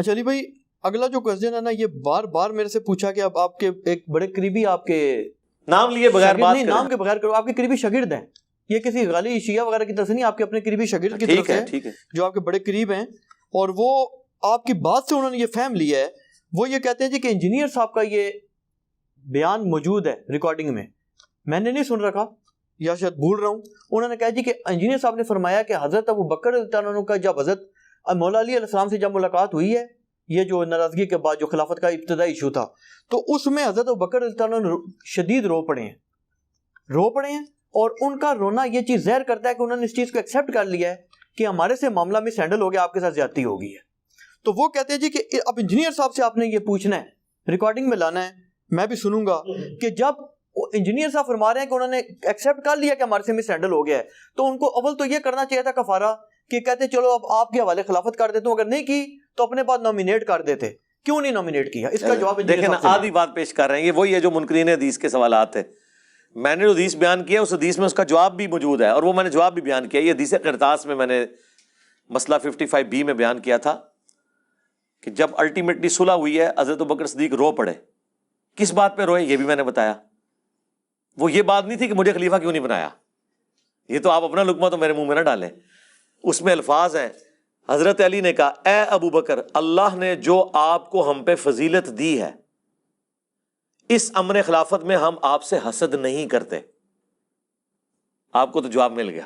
اچھا علی بھائی اگلا جو کوسچن ہے نا یہ بار بار میرے سے پوچھا کہ اب آپ کے ایک بڑے قریبی آپ کے نام لیے بغیر بات نہیں نام کے بغیر کرو آپ کے قریبی شاگرد ہیں, یہ کسی غالی شیعہ وغیرہ کی طرف سے نہیں, آپ کے اپنے قریبی شاگرد کی طرف سے جو آپ کے بڑے قریب ہیں, اور وہ آپ کی بات سے انہوں نے یہ فہم لیا ہے, وہ یہ کہتے ہیں جی کہ انجینئر صاحب کا یہ بیان موجود ہے ریکارڈنگ میں نے نہیں سن رکھا یا شاید بھول رہا ہوں, انہوں نے کہا جی کہ انجینئر صاحب نے فرمایا کہ حضرت ابو بکر رضی اللہ عنہ کا جب حضرت مولا علی علیہ السلام سے جب ملاقات ہوئی ہے, یہ جو ناراضگی کے بعد جو خلافت کا ابتدائی ایشو تھا, تو اس میں حضرت ابو بکر رضی اللہ عنہ شدید رو پڑے ہیں, اور ان کا رونا یہ چیز ظاہر کرتا ہے کہ انہوں نے اس چیز کو ایکسیپٹ کر لیا ہے کہ ہمارے سے معاملہ میں سینڈل ہو گیا, آپ کے ساتھ زیادتی ہو گئی ہے. تو وہ کہتے ہیں جی کہ اب انجینئر صاحب سے آپ نے یہ پوچھنا ہے, ریکارڈنگ میں لانا ہے, میں بھی سنوں گا کہ جب انجینئر صاحب فرما رہے ہیں کہ انہوں نے ایکسیپٹ کر لیا کہ ہمارے سے مس ہینڈل ہو گیا ہے, تو ان کو اول تو یہ کرنا چاہیے تھا کفارہ کہ کہتے چلو اب آپ کے حوالے خلافت کر دیتا ہوں, اگر نہیں کی تو اپنے بعد نومینیٹ کر دیتے. کیوں نہیں نومینیٹ کیا؟ اس کا جواب دیکھیں نا, آدھی بات پیش کر رہے ہیں, یہ وہی ہے جو منکرین حدیث کے سوالات ہیں. میں نے جو حدیث بیان کیا اس حدیث میں اس کا جواب بھی موجود ہے, اور وہ میں نے جواب بھی بیان کیا. یہ حدیث قرطاس میں نے مسئلہ 55B میں بیان کیا تھا کہ جب الٹیمیٹلی صلح ہوئی ہے حضرت ابوبکر صدیق رو پڑے. کس بات پہ روئے یہ بھی میں نے بتایا. وہ یہ بات نہیں تھی کہ مجھے خلیفہ کیوں نہیں بنایا, یہ تو آپ اپنا لقمہ تو میرے منہ میں نہ ڈالیں. اس میں الفاظ ہیں, حضرت علی نے کہا اے ابو بکر, اللہ نے جو آپ کو ہم پہ فضیلت دی ہے اس امر خلافت میں ہم آپ سے حسد نہیں کرتے. آپ کو تو جواب مل گیا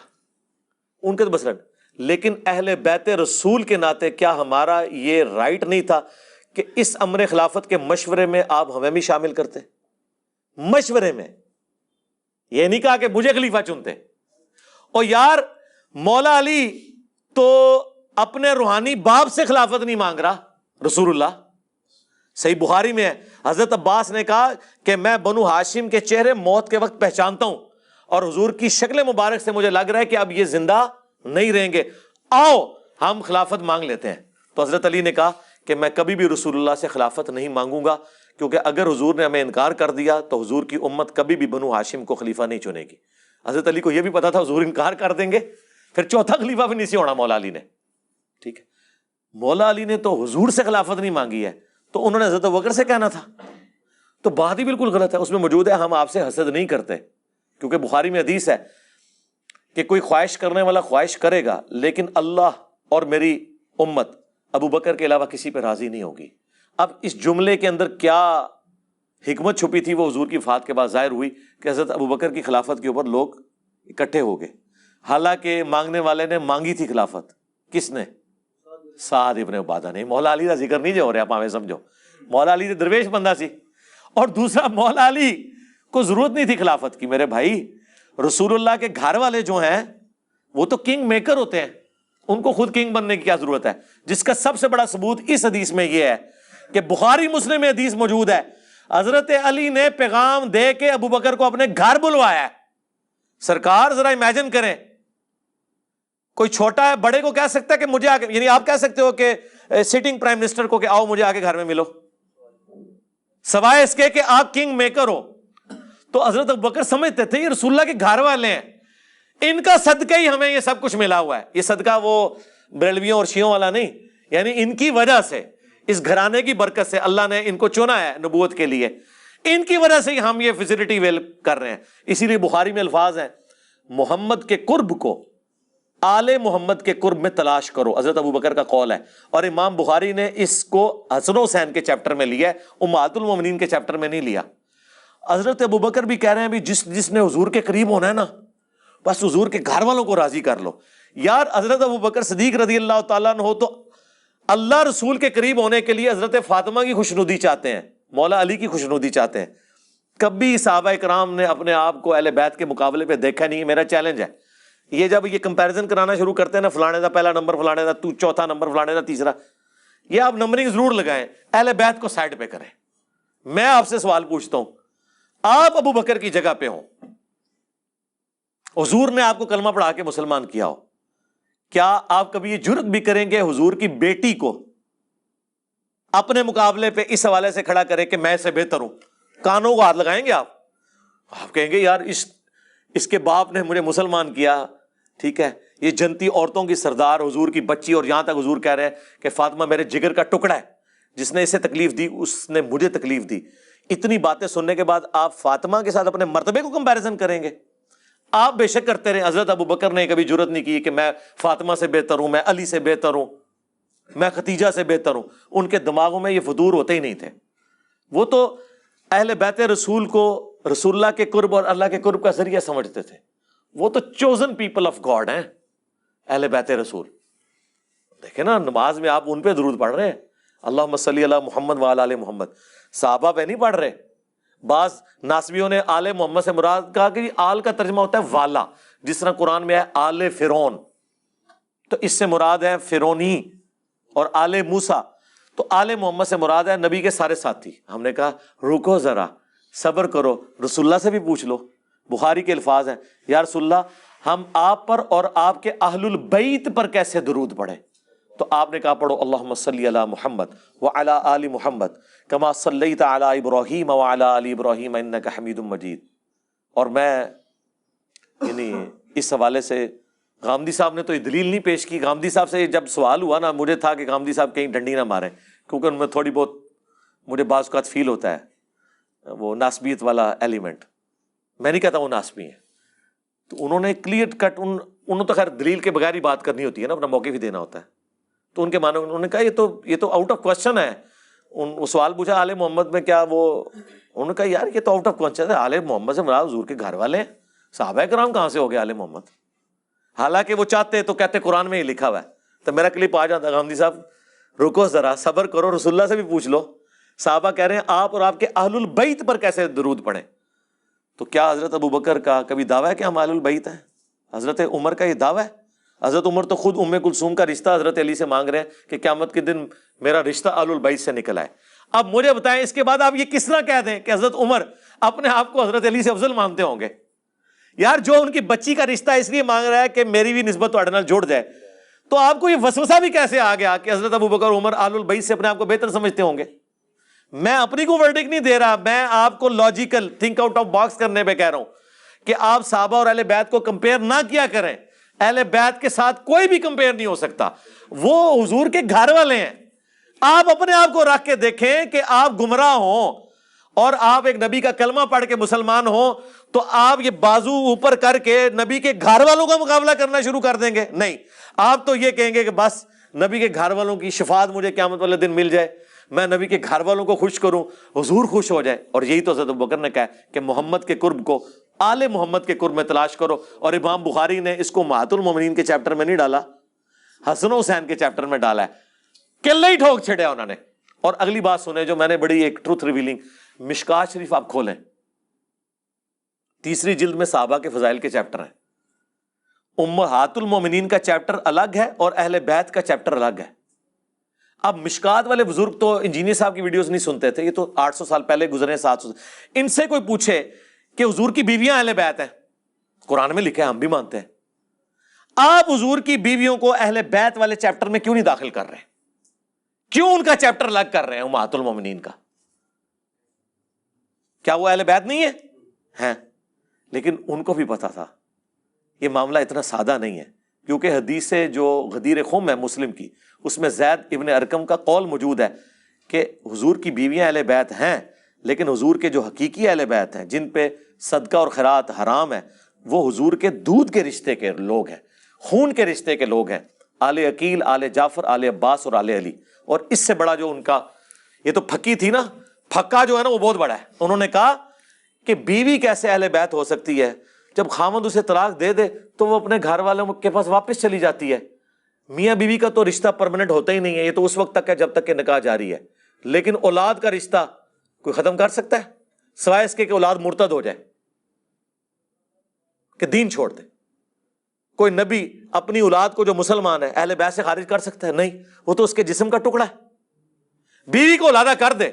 ان کے تو مثلاً, لیکن اہل بیت رسول کے ناطے کیا ہمارا یہ رائٹ نہیں تھا کہ اس امر خلافت کے مشورے میں آپ ہمیں بھی شامل کرتے؟ مشورے میں, یہ نہیں کہا کہ مجھے خلیفہ چنتے. اور یار مولا علی تو اپنے روحانی باپ سے خلافت نہیں مانگ رہا, رسول اللہ. صحیح بخاری میں ہے, حضرت عباس نے کہا کہ میں بنو ہاشم کے چہرے موت کے وقت پہچانتا ہوں, اور حضور کی شکل مبارک سے مجھے لگ رہا ہے کہ اب یہ زندہ نہیں رہیں گے, آؤ ہم خلافت مانگ لیتے ہیں. تو حضرت علی نے کہا کہ میں کبھی بھی رسول اللہ سے خلافت نہیں مانگوں گا, کیونکہ اگر حضور نے ہمیں انکار کر دیا تو حضور کی امت کبھی بھی بنو ہاشم کو خلیفہ نہیں چنے گی. حضرت علی کو یہ بھی پتا تھا حضور انکار کر دیں گے, پھر چوتھا خلیفہ بھی نہیں سی ہونا مولا علی نے. ٹھیک ہے, مولا علی نے تو حضور سے خلافت نہیں مانگی ہے, تو انہوں نے حضرت ابوبکر سے کہنا تھا. تو بات ہی بالکل غلط ہے. اس میں موجود ہے ہم آپ سے حسد نہیں کرتے, کیونکہ بخاری میں حدیث ہے کہ کوئی خواہش کرنے والا خواہش کرے گا, لیکن اللہ اور میری امت ابو بکر کے علاوہ کسی پہ راضی نہیں ہوگی. اب اس جملے کے اندر کیا حکمت چھپی تھی وہ حضور کی وفات کے بعد ظاہر ہوئی کہ حضرت ابو بکر کی خلافت کے اوپر لوگ اکٹھے ہو گئے. حالانکہ مانگنے والے نے مانگی تھی خلافت, کس نے؟ سعد ابن عبادہ نے. مولا علی کا ذکر نہیں جو ہو رہا, آپ ہمیں سمجھو, مولا علی تو درویش بندہ سی. اور دوسرا, مولا علی کو ضرورت نہیں تھی خلافت کی. میرے بھائی, رسول اللہ کے گھر والے جو ہیں وہ تو کنگ میکر ہوتے ہیں, ان کو خود کنگ بننے کی کیا ضرورت ہے؟ جس کا سب سے بڑا ثبوت اس حدیث میں یہ ہے کہ بخاری مسلم میں حدیث موجود ہے, حضرت علی نے پیغام دے کے ابو بکر کو اپنے گھر بلوایا ہے. سرکار ذرا امیجن کریں, کوئی چھوٹا ہے بڑے کو کہہ سکتا ہے کہ مجھے آگے, یعنی آپ کہہ سکتے ہو کہ سٹنگ پرائم منسٹر کو کہ آؤ مجھے آگے گھر میں ملو, سوائے اس کے کہ آپ کنگ میکر ہو. تو حضرت ابوبکر سمجھتے تھے یہ رسول اللہ کے گھر والے ہیں, ان کا صدقہ ہی ہمیں یہ سب کچھ ملا ہوا ہے. یہ صدقہ وہ بریلویوں اور شیعوں والا نہیں, یعنی ان کی وجہ سے, اس گھرانے کی برکت سے اللہ نے ان کو چنا ہے نبوت کے لیے, ان کی وجہ سے ہم یہ فیسلٹی ویل کر رہے ہیں. اسی لیے بخاری میں الفاظ ہیں, محمد کے قرب کو آل محمد کے قرب میں تلاش کرو, حضرت ابوبکر کا قول ہے. اور امام بخاری نے اس کو حسن و حسین کے چیپٹر میں لیا ہے, امہات المومنین کے چیپٹر میں نہیں لیا. حضرت ابوبکر بھی کہہ رہے ہیں بھی جس نے حضور کے قریب ہونا ہے نا, بس حضور کے گھر والوں کو راضی کر لو. یار حضرت ابوبکر صدیق رضی اللہ تعالیٰ عنہ تو اللہ رسول کے قریب ہونے کے لیے حضرت فاطمہ کی خوشنودی چاہتے ہیں, مولا علی کی خوشنودی چاہتے ہیں. کبھی صحابہ کرام نے اپنے آپ کو اہل بیت کے مقابلے پہ دیکھا نہیں. میرا چیلنج ہے, یہ جب یہ کمپیریزن کرانا شروع کرتے ہیں نا, فلانے دا پہلا نمبر, فلانے دا چوتھا نمبر, فلانے دا تیسرا, یہ آپ نمبرنگ ضرور لگائیں, اہل بیت کو سائڈ پہ کریں. میں آپ سے سوال پوچھتا ہوں, آپ ابو بکر کی جگہ پہ ہوں, حضور نے آپ کو کلمہ پڑھا کے مسلمان کیا ہو, کیا آپ کبھی یہ جرت بھی کریں گے حضور کی بیٹی کو اپنے مقابلے پہ اس حوالے سے کھڑا کرے کہ میں سے بہتر ہوں؟ کانوں کو ہاتھ لگائیں گے آپ؟ آپ کہیں گے یار اس کے باپ نے مجھے مسلمان کیا, ٹھیک ہے, یہ جنتی عورتوں کی سردار حضور کی بچی، اور یہاں تک حضور کہہ رہے ہیں کہ فاطمہ میرے جگر کا ٹکڑا ہے، جس نے اسے تکلیف دی اس نے مجھے تکلیف دی. اتنی باتیں سننے کے بعد آپ فاطمہ کے ساتھ اپنے مرتبے کو کمپیریزن کریں گے؟ آپ بے شک کرتے رہے. حضرت ابو بکر نے کبھی جرت نہیں کی کہ میں فاطمہ سے بہتر ہوں، میں علی سے بہتر ہوں، میں ختیجہ سے بہتر ہوں. ان کے دماغوں میں یہ فطور ہوتے ہی نہیں تھے. وہ تو اہل بیت رسول کو رسول اللہ کے قرب اور اللہ کے قرب کا ذریعہ سمجھتے تھے. وہ تو چوزن پیپل آف گاڈ ہیں اہل بیت رسول. دیکھیں نا، نماز میں آپ ان پہ درود پڑھ رہے ہیں، اللہم صلی علی محمد وعلی آل محمد. صحابہ پہ نہیں پڑھ رہے. بعض ناسبیوں نے آل محمد سے مراد کہا کہ آل کا ترجمہ ہوتا ہے والا، جس طرح قرآن میں ہے آل فرعون، تو اس سے مراد ہے فرعونی. اور آل موسیٰ، تو آل محمد سے مراد ہے نبی کے سارے ساتھی. ہم نے کہا رکو ذرا، صبر کرو، رسول اللہ سے بھی پوچھ لو. بخاری کے الفاظ ہیں، یا رسول اللہ ہم آپ پر اور آپ کے اہل البیت پر کیسے درود پڑھیں؟ تو آپ نے کہا پڑھو اللہم صلی علی محمد وعلی آل محمد کما صلیت علی ابراہیم وعلی آل ابراہیم انک حمید مجید. اور میں یعنی اس حوالے سے غامدی صاحب نے تو یہ دلیل نہیں پیش کی. غامدی صاحب سے جب سوال ہوا نا، مجھے تھا کہ غامدی صاحب کہیں ڈنڈی نہ ماریں، کیونکہ ان میں تھوڑی بہت مجھے بعض اوقات فیل ہوتا ہے وہ ناسبیت والا ایلیمنٹ. میں نہیں کہتا وہ ناسبی ہیں. تو انہوں نے کلیئر کٹ، انہوں تو خیر دلیل کے بغیر ہی بات کرنی ہوتی ہے نا، اپنا موقف ہی دینا ہوتا ہے. تو ان کے معنی انہوں نے کہا یہ تو آؤٹ آف کوشچن ہے. وہ سوال پوچھا آل محمد میں کیا وہ، انہوں نے کہا یار یہ تو آؤٹ آف کوشچن ہے. آل محمد سے مراد حضور کے گھر والے ہیں، صحابہ کرام کہاں سے ہو گئے آل محمد؟ حالانکہ وہ چاہتے تو کہتے قرآن میں ہی لکھا ہوا ہے. تو میرا کلپ آ جاتا غامدی صاحب رکو ذرا، صبر کرو، رسول اللہ سے بھی پوچھ لو. صحابہ کہہ رہے ہیں آپ اور آپ کے اہل البیت پر کیسے درود پڑھیں؟ تو کیا حضرت ابو بکر کا کبھی دعویٰ ہے کہ ہم اہل البیت ہیں؟ حضرت عمر کا یہ دعویٰ ہے؟ حضرت عمر تو خود ام کلثوم کا رشتہ حضرت علی سے مانگ رہے ہیں کہ قیامت کے دن میرا رشتہ اہل البیت سے نکل آئے. اب مجھے بتائیں اس کے بعد آپ یہ کس طرح کہہ دیں کہ حضرت عمر اپنے آپ کو حضرت علی سے افضل مانتے ہوں گے؟ یار جو ان کی بچی کا رشتہ اس لیے مانگ رہا ہے کہ میری بھی نسبت تو نال جڑ جائے، تو آپ کو یہ وسوسہ بھی کیسے آ گیا کہ حضرت ابو بکر عمر اہل البیت سے اپنے آپ کو بہتر سمجھتے ہوں گے؟ میں اپنی کو ورڈک نہیں دے رہا، میں آپ کو logical think out of box کرنے پہ کہہ رہا ہوں کہ آپ صحابہ اور اہل بیت کو کمپیئر نہ کیا کریں. اہل بیت کے ساتھ کوئی بھی کمپیئر نہیں ہو سکتا، وہ حضور کے گھر والے ہیں. آپ اپنے آپ کو رکھ کے دیکھیں کہ آپ گمراہ ہوں اور آپ ایک نبی کا کلمہ پڑھ کے مسلمان ہوں تو آپ یہ بازو اوپر کر کے نبی کے گھر والوں کا مقابلہ کرنا شروع کر دیں گے. نہیں، آپ تو یہ کہیں گے کہ بس نبی کے گھر والوں کی شفاعت مجھے قیامت والے دن مل جائے، میں نبی کے گھر والوں کو خوش کروں، حضور خوش ہو جائے. اور یہی تو حضرت ابوبکر نے کہا کہ محمد کے قرب کو آل محمد کے قرب میں تلاش کرو. اور امام بخاری نے اس کو امہات المومنین کے چیپٹر میں نہیں ڈالا، حسن و حسین کے چیپٹر میں ڈالا ہے. قلعہ ہی ٹھوک چھڑیا انہوں نے. اور اگلی بات سنیں جو میں نے بڑی ایک ٹروتھ ریویلنگ، مشکات شریف آپ کھولیں، 3 جلد میں صحابہ کے فضائل کے چیپٹر ہیں. امہات المومنین کا چیپٹر الگ ہے اور اہل بیت کا چیپٹر الگ ہے. اب مشکات والے بزرگ تو انجینئر صاحب کی ویڈیوز نہیں سنتے تھے، یہ تو 800 سال پہلے گزرے، 700. ان سے کوئی پوچھے کہ حضور کی بیویاں اہل بیت ہیں، قرآن میں لکھا ہے، ہم بھی مانتے ہیں. آپ حضور کی بیویوں کو اہل بیت والے چیپٹر میں کیوں نہیں داخل کر رہے؟ کیوں ان کا چیپٹر الگ کر رہے ہیں امہات المومنین کا؟ کیا وہ اہل بیت نہیں ہے؟ لیکن ان کو بھی پتا تھا یہ معاملہ اتنا سادہ نہیں ہے، کیونکہ حدیث جو غدیر خم ہے مسلم کی، اس میں زید ابن ارقم کا قول موجود ہے کہ حضور کی بیویاں اہل بیت ہیں، لیکن حضور کے جو حقیقی اہل بیت ہیں جن پہ صدقہ اور خیرات حرام ہے، وہ حضور کے دودھ کے رشتے کے لوگ ہیں، خون کے رشتے کے لوگ ہیں، آل عقیل، آل جعفر، آل عباس اور آل علی. اور اس سے بڑا جو ان کا، یہ تو پھکی تھی نا، پھکا جو ہے نا وہ بہت بڑا ہے. انہوں نے کہا کہ بیوی کیسے اہل بیت ہو سکتی ہے؟ جب خامد اسے طلاق دے دے تو وہ اپنے گھر والوں کے پاس واپس چلی جاتی ہے. میاں بیوی کا تو رشتہ پرماننٹ ہوتا ہی نہیں ہے، یہ تو اس وقت تک ہے جب تک کہ نکاح جاری ہے. لیکن اولاد کا رشتہ کوئی ختم کر سکتا ہے سوائے اس کے کہ اولاد مرتد ہو جائے، کہ دین چھوڑ دے؟ کوئی نبی اپنی اولاد کو جو مسلمان ہے اہل بیت سے خارج کر سکتا ہے؟ نہیں، وہ تو اس کے جسم کا ٹکڑا ہے. بیوی کو علادہ کر دے،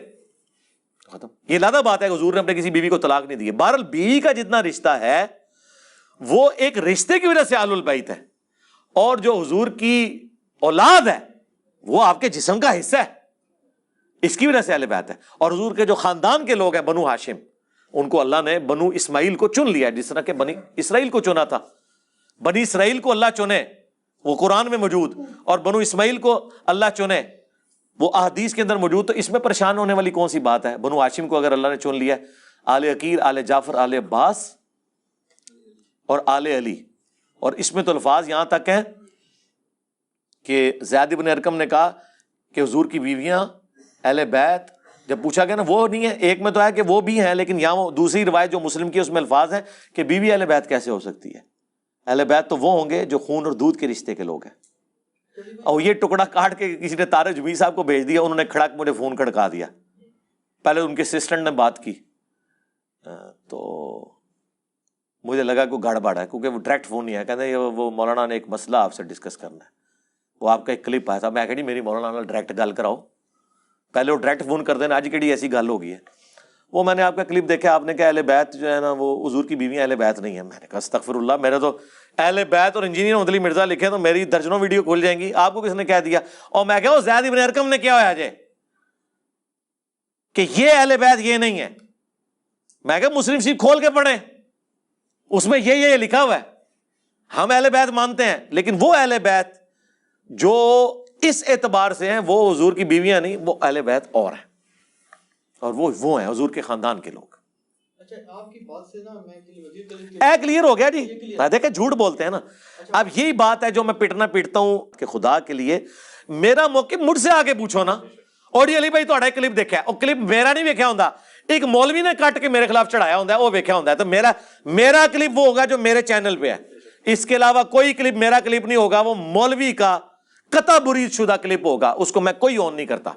ختم. یہ علادہ بات ہے، حضور نے اپنے کسی بیوی کو طلاق نہیں دی ہے. بہرحال بیوی کا جتنا رشتہ ہے وہ ایک رشتے کی وجہ سے آل البیت ہے، اور جو حضور کی اولاد ہے وہ آپ کے جسم کا حصہ ہے، اس کی وجہ سے اہل بیت ہے. اور حضور کے جو خاندان کے لوگ ہیں بنو ہاشم، ان کو اللہ نے بنو اسماعیل کو چن لیا ہے، جس طرح کہ بنی اسرائیل کو چنا تھا. بنی اسرائیل کو اللہ چنے وہ قرآن میں موجود، اور بنو اسماعیل کو اللہ چنے وہ احادیث کے اندر موجود، تو اس میں پریشان ہونے والی کون سی بات ہے؟ بنو ہاشم کو اگر اللہ نے چن لیا، آل عقیل، آل جعفر، آل عباس اور آل علی، اور اس میں تو الفاظ یہاں تک ہیں کہ زید بن ارقم نے کہا کہ حضور کی بیویاں اہل بیت، جب پوچھا گیا نا وہ نہیں ہے، ایک میں تو ہے کہ وہ بھی ہیں، لیکن یہاں وہ دوسری روایت جو مسلم کی اس میں الفاظ ہیں کہ بیوی اہل بیت کیسے ہو سکتی ہے؟ اہل بیت تو وہ ہوں گے جو خون اور دودھ کے رشتے کے لوگ ہیں۔ اور یہ ٹکڑا کاٹ کے کسی نے طارق جمیل صاحب کو بھیج دیا، انہوں نے کھڑک مجھے فون کھڑکا دیا، پہلے ان کے اسسٹنٹ نے بات کی، تو مجھے لگا کوئی گڑبڑ ہے، کیونکہ وہ ڈائریکٹ فون نہیں ہے، کہتے وہ مولانا نے ایک مسئلہ آپ سے ڈسکس کرنا ہے، وہ آپ کا ایک کلپ آیا تھا، میں کہا جی میری مولانا ڈائریکٹ گل کراؤ، پہلے وہ ڈائریکٹ فون کر دینا، آج کیڑی ایسی گل ہو گئی ہے۔ وہ میں نے آپ کا کلپ دیکھا، آپ نے کہا اہل بیت جو ہے نا وہ حضور کی بیویاں اہل بیت نہیں ہیں، میں نے کہا استغفر اللہ، میرے تو اہل بیت اور انجینئر عدلی مرزا لکھے تو میری درجنوں ویڈیو کھل جائیں گی، آپ کو کس نے کہہ دیا؟ اور میں کہا زید بن ارقم نے کیا ہوا جے کہ یہ اہل بیت یہ نہیں ہے؟ میں کہا مسلم شریف کھول کے پڑھیں، اس میں یہ لکھا ہوا ہے، ہم اہل بیت مانتے ہیں، لیکن وہ اہل بیت جو اس اعتبار سے ہیں وہ حضور کی بیویاں نہیں، وہ اہل بیت اور ہیں، اور وہ ہیں حضور کے خاندان کے لوگ۔ اچھا آپ کی بات سے نا میں کلیئر ہو گیا جی، دیکھیں جھوٹ بولتے ہیں نا۔ اب یہی بات ہے جو میں پیٹتا ہوں کہ خدا کے لیے میرا موقف مجھ سے آگے پوچھو نا، اور علی بھائی تہاڈا کلپ دیکھا ہے، اور کلپ میرا نہیں ویکھیا ہوندا، ایک مولوی نے کٹ کے میرے خلاف چڑھایا ہوندا ہے، وہ ویکھیا ہوندا ہے، تو میرا کلپ وہ ہوگا جو میرے چینل پہ ہے، اس کے علاوہ کوئی کلپ میرا کلپ نہیں ہوگا، وہ مولوی کا قطع برید شدہ کلپ ہوگا، اس کو میں کوئی آن نہیں کرتا۔